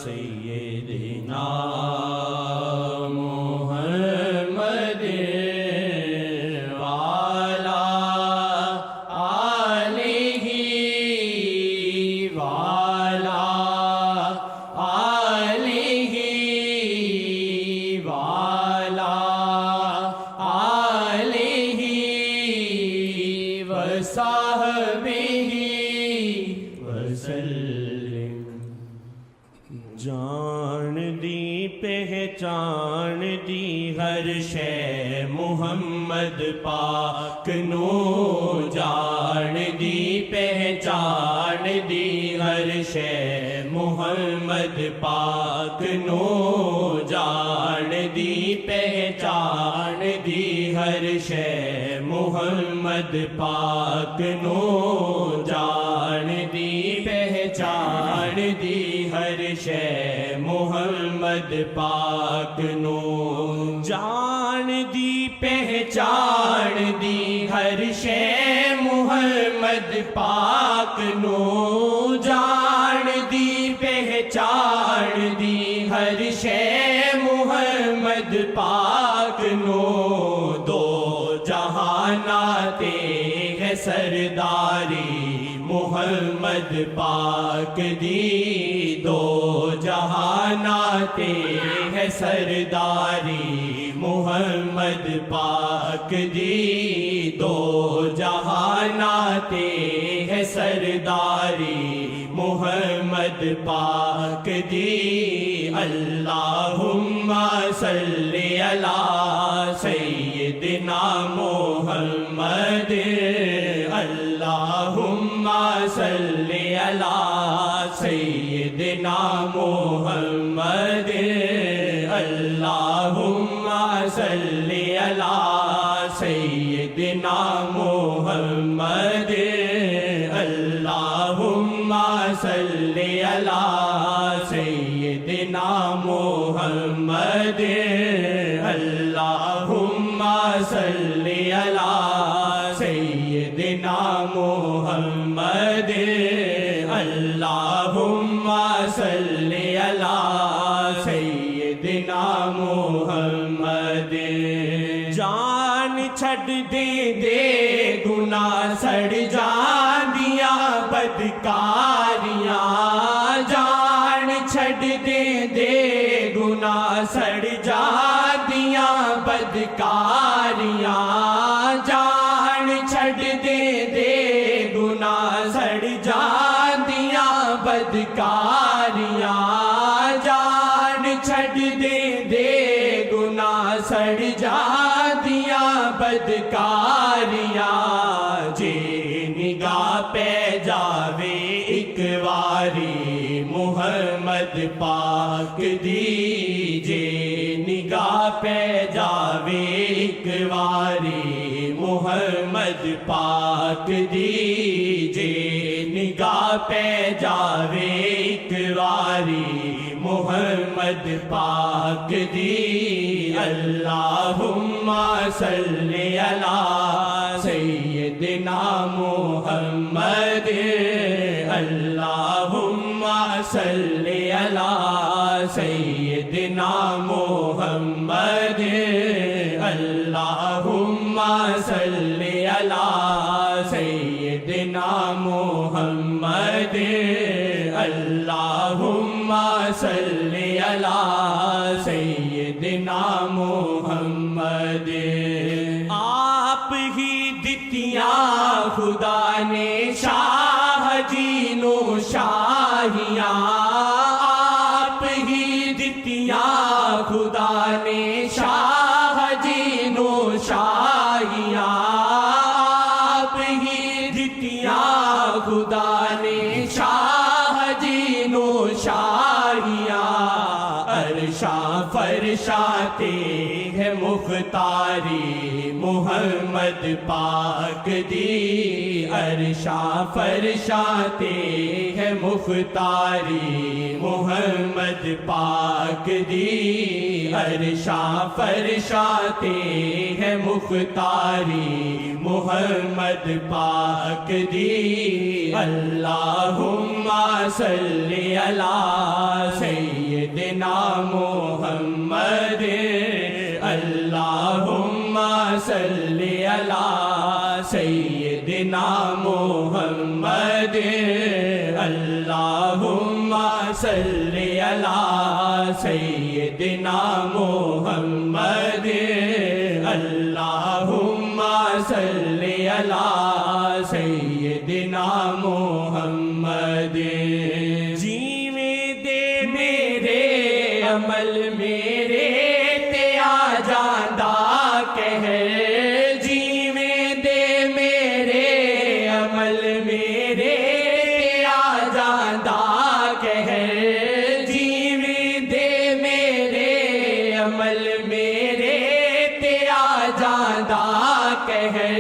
سیدنا محمد والا آلہ والا آلہ والا آلہ وصحبہ وسلم۔ جان دی پہچان دی ہر شے محمد پاک نو، جان دی پہچان دی ہر شے محمد پاک نو، جان دی پہچان دی ہر شے محمد پاک نو، جان دی پہچان دی ہر شے محمد پاک نو، جان دی پہچان دی ہر شے محمد پاک نو، جان دی پہچان دی ہر شے محمد پاک نو، دو جہانات ہے سرداری محمد پاک دی، دو جہانات ہے سرداری محمد پاک دی، دو جہانات ہے سرداری محمد پاک دی۔ اللہم صلی علی سیدنا محمد، اللہم صلی علی سیدنا محمد، اللہم صلی علی سیدنا محمد، اللہم صلی علی سیدنا محمد، اللہم صلی علی سیدنا محمد، اللہم صلی علی سیدنا محمد۔ جان چھڈ دے دے گناہ سڑ جاندیاں بدکاریاں، جان چھڈ دے دے گناہ سڑ جاندیاں بدکاریاں، جان چھڈ دے دے گناہ سڑ جاندیاں بدکاریاں، جان چھڈ دے دے گناہ سڑ جاندیاں بدکاریاں، جے نگاہ پہ جاوے ایک واری محمد پاک دی، جے نگاہ پہ جاوے ایک واری محمد پاک دی، جے نگاہ پہ جاوے ایک واری محمد پاک دی۔ اللہم صلی علی سیدنا محمد، اللہم صلی علی سیدنا محمد، اللہم صلی علی سیدنا محمد، اللہم صلی علی سیدنا محمد۔ آپ ہی دتیاں خدا نے شاہ جی نو شاہیاں، آپ ہی دتیاں خدا نے شاہ جی نو شاہیاں، آپ ہی دتیاں خدا نے شاہ جی نو شاہیاں، عرشاں فرشاں تے ہے مختار مختاری محمد پاک دی عرشاں فرشاتے ہے مختاری محمد پاک دی عرشاں فرشاتے ہے مختاری محمد پاک دی اللہم صلی علی سیدنا محمد اللہم صلی علی سیدنا محمد اللہم صلی علی سیدنا محمد اللہم صلی علی سیدنا محمد جیویں دے میرے عمل میرے جاندہ کہے جیویں دے میرے عمل میرے جاندہ کہے جیویں دے میرے عمل میرے جاندہ کہے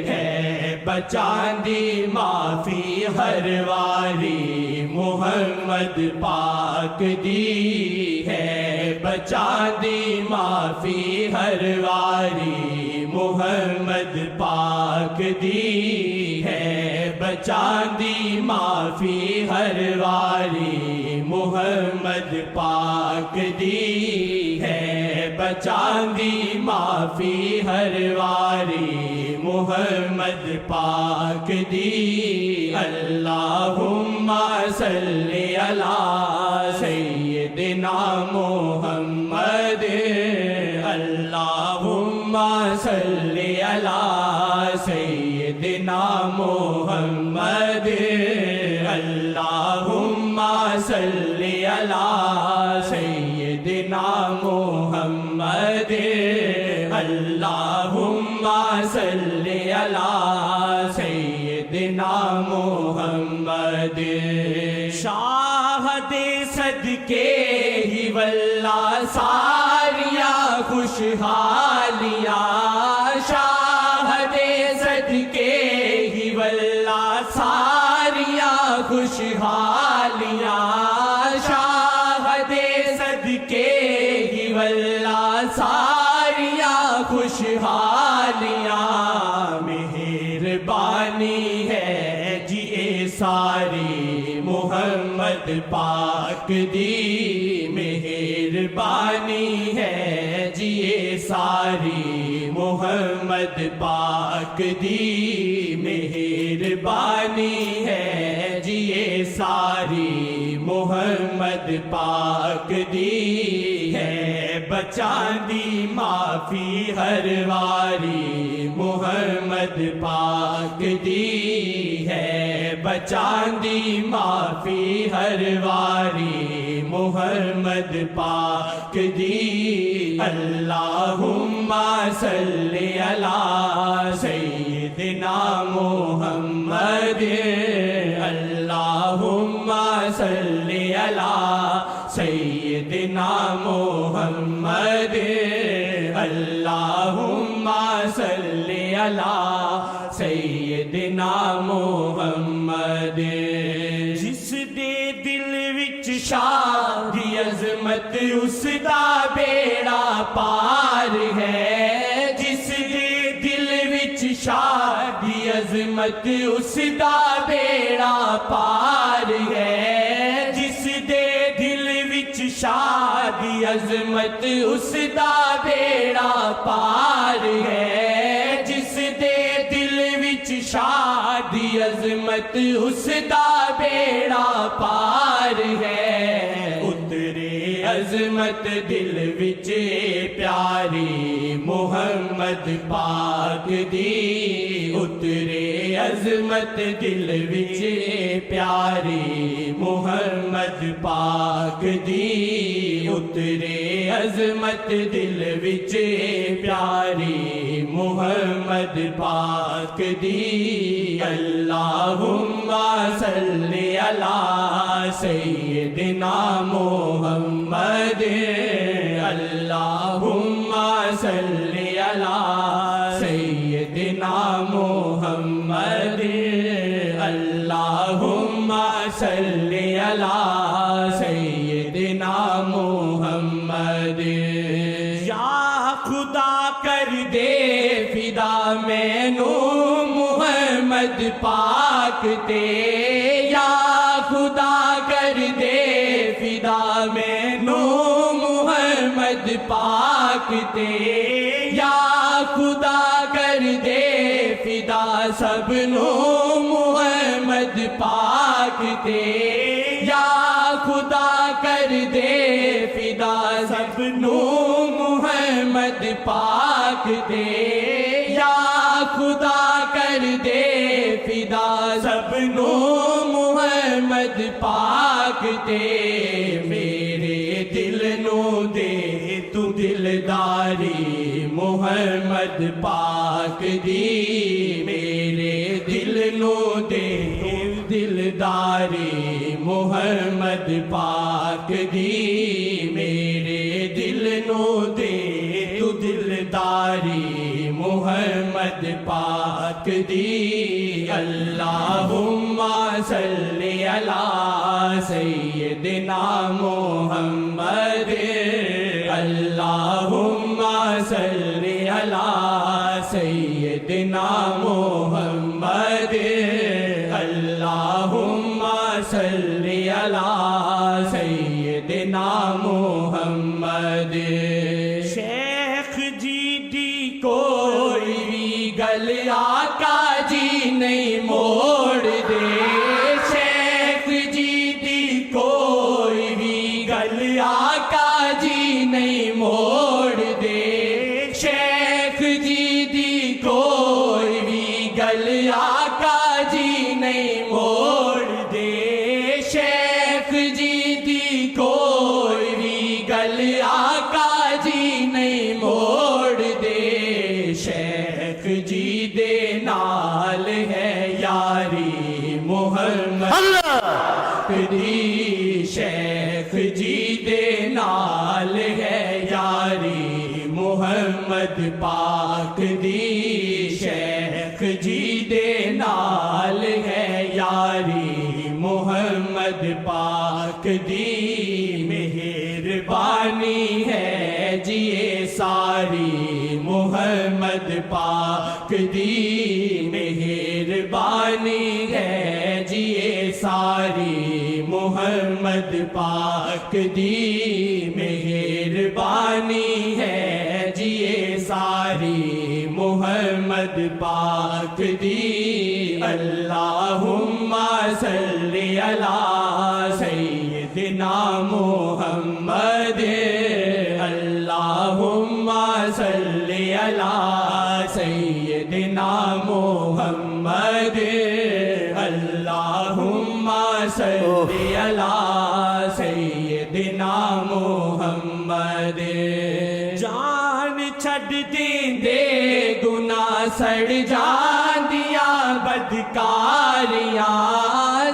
ہے بچاندی معافی ہر واری محمد پاک دی ہے بچاندی معافی ہر واری محمد پاک دی ہے بچاندی معافی ہر واری محمد پاک دی ہے بچاندی معافی ہر واری محمد پاک دی اللہم صلی علی سیدنا محمد اللہم صلی علی سیدنا محمد اللہم صلی علی سیدنا محمد اللہم صلی علی سیدنا محمد شاہد صدقے ہی واللہ ساریاں خوشحالیاں شاہد صدقے ہی واللہ ساریاں خوشحالیاں شاہد صدقے ہی واللہ ساریاں خوشحالیاں مہربانی ہے جی اے ساری محمد پاک دی مہربانی ہے جی اے ساری محمد پاک دی مہربانی ہے جی اے ساری محمد پاک دی ہے بچاندی معافی ہر واری محمد پاک دی ہے بچاندی معافی ہر واری محمد پاک دی اللہم صلی علی سیدنا محمد اللہم صلی علی سیدنا محمد اللہم صلی علی سیدنا محمد جس دے دل وچ شادی عظمت اس دا بیڑا پار ہے جس دے دل وچ شادی عظمت اس دا بیڑا پار ہے جس دے دل وچ شادی عظمت اس دا بیڑا پار ہے جس دے دل وچ شادی عظمت اس دا بیڑا پار ہے اترے عظمت دل وچ پیاری محمد پاک دی اترے عظمت دل وچ پیاری محمد پاک دی اترے عظمت دل وچ پیاری محمد پاک دی اللہم صلی علی سیدنا محمد اللہم صلی علی سیدنا محمد اللہم صلی علی سیدنا محمد یا خدا کر دے فدا مینوں محمد پاک تے یا خدا کر دے فدا مینوں محمد پاک تے یا خدا کر دے فدا سب نو محمد پاک تے یا خدا کر دے فدا سب نو محمد پاک تے یا خدا کر دے فدا سب نو محمد پاک تے میرے دل نو دے تو دلداری محمد پاک دی میرے دل نو دے دلداری محمد پاک دی میرے دل نو دے تو دلداری محمد پاک دی اللہم صلی علی سیدنا محمد اللہم صلی علی سیدنا محمد اللہم صلی علی سیدنا محمد شیخ جی دی کوئی بھی گل آقا جی نہیں موڑ دے شیخ جی دی کوئی بھی گل آقا جی نہیں موڑ دے شیخ جی دی کوئی بھی گل آقا جی نہیں موڑ دے شیخ جی دی کوئی بھی گل آقا جی نہیں موڑ دے شیخ جی دے نال ہے یاری محمد دی شیخ جی دے نال ہے یاری محمد پاک دی شیخ جی دے نال ہے یاری محمد پاک دی مہربانی ہے جی ساری محمد پاک دی مہربانی ہے جی ساری محمد پاک دی مہربانی ہے جی ساری محمد پاک دی اللہم صلی علی سیدنا محمد اللہم صلی علی سیدنا محمد اللہم صلی علی سیدنا محمد جان چھڈ دیندے گناہ سڑ جاندیاں بدکاریاں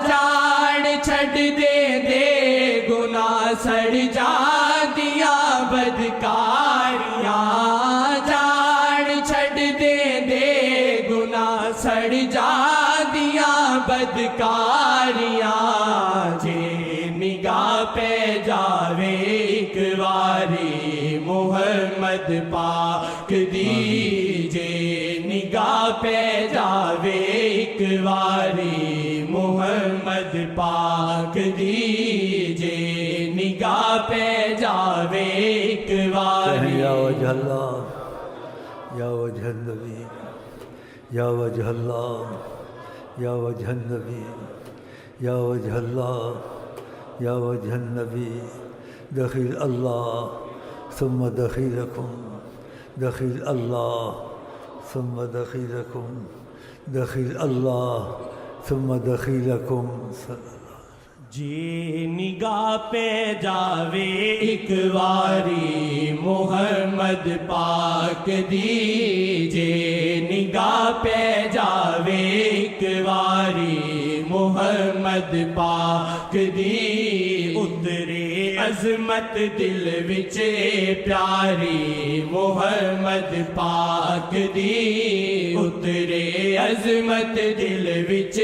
جان چھڈ دیندے گناہ سڑ جاندیاں بدکاریاں جان چھڈ دیندے گناہ سڑ جاندیاں بدکاریاں جے نگاہ پہ جاوے ایک واری محمد پاک دی جے نگاہ پہ جاوے ایک واری محمد پاک دی جے نگاہ پہ جاوے ایک واری یا وجہ اللہ یا وجہ النبی یا وجہ اللہ یا وجہ النبی یا وجہ اللہ یا وجہ النبی دخیل اللہ ثم دخیلکم دخیل اللہ ثم دخیلکم دخیل اللہ ثم دخیلکم جی نگاہ پہ جاوے ایک واری محمد پاک دی جے نگاہ پہ جاوے ایک واری محمد پاک دی اترے عظمت دل وچ پیاری محمد پاک دی اترے عظمت دل وچ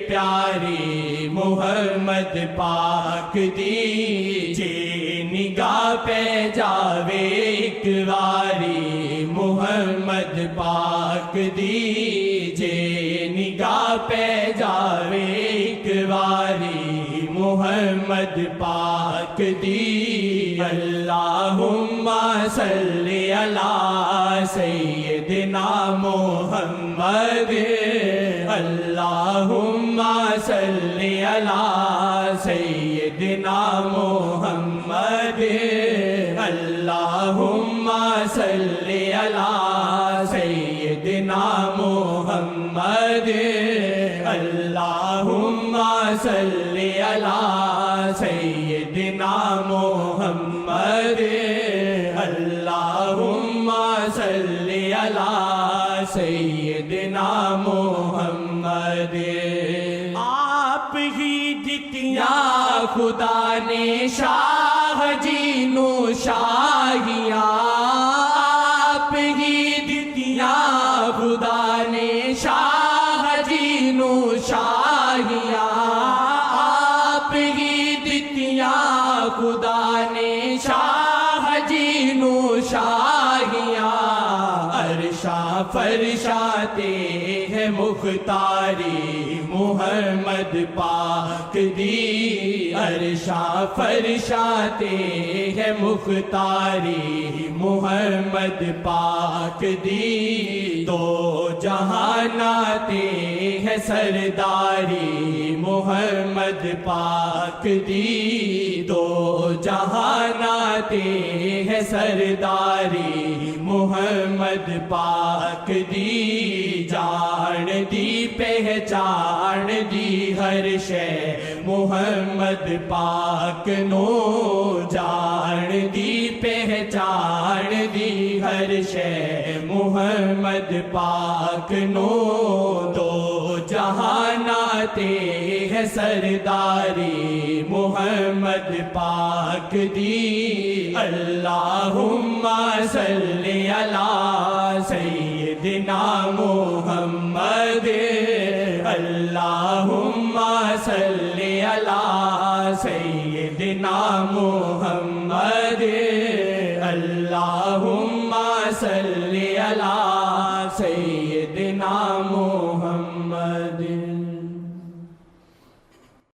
پیاری محمد پاک دی جے نگاہ پہ جاوے ایک واری محمد پاک دی جے نگاہ پہ جاوے ایک واری محمد پاک دی اللہم صلی علی سیدنا محمد اللہم صلی علی سیدنا محمد اللہم صلی علی سیدنا محمد اللہم صلی علی سیدنا محمد اللہم صلی علی سیدنا محمد آپ ہی دتیاں خدا نے شاہ جینو شاہیاں آپ ہی دتیاں خدا نے شاہ جینو شاہیاں آپ ہی دتیاں خدا نے شاہ جینو شاہیاں عرشاں فرشاتے ہے مختاری محمد پاک دی عرشاں فرشاتے ہے مختاری محمد پاک دی دو جہاناتے ہے سرداری محمد پاک دی دو جہاناتے ہے سرداری محمد پاک دی جان دی پہچان دی ہر شے محمد پاک نو جان دی پہچان دی ہر شے محمد پاک نو دو جہاناتے ہے سرداری محمد پاک دی اللہم صلی علی سیدنا محمد اللہم صلی علی سیدنا محمد اللہم صلی علی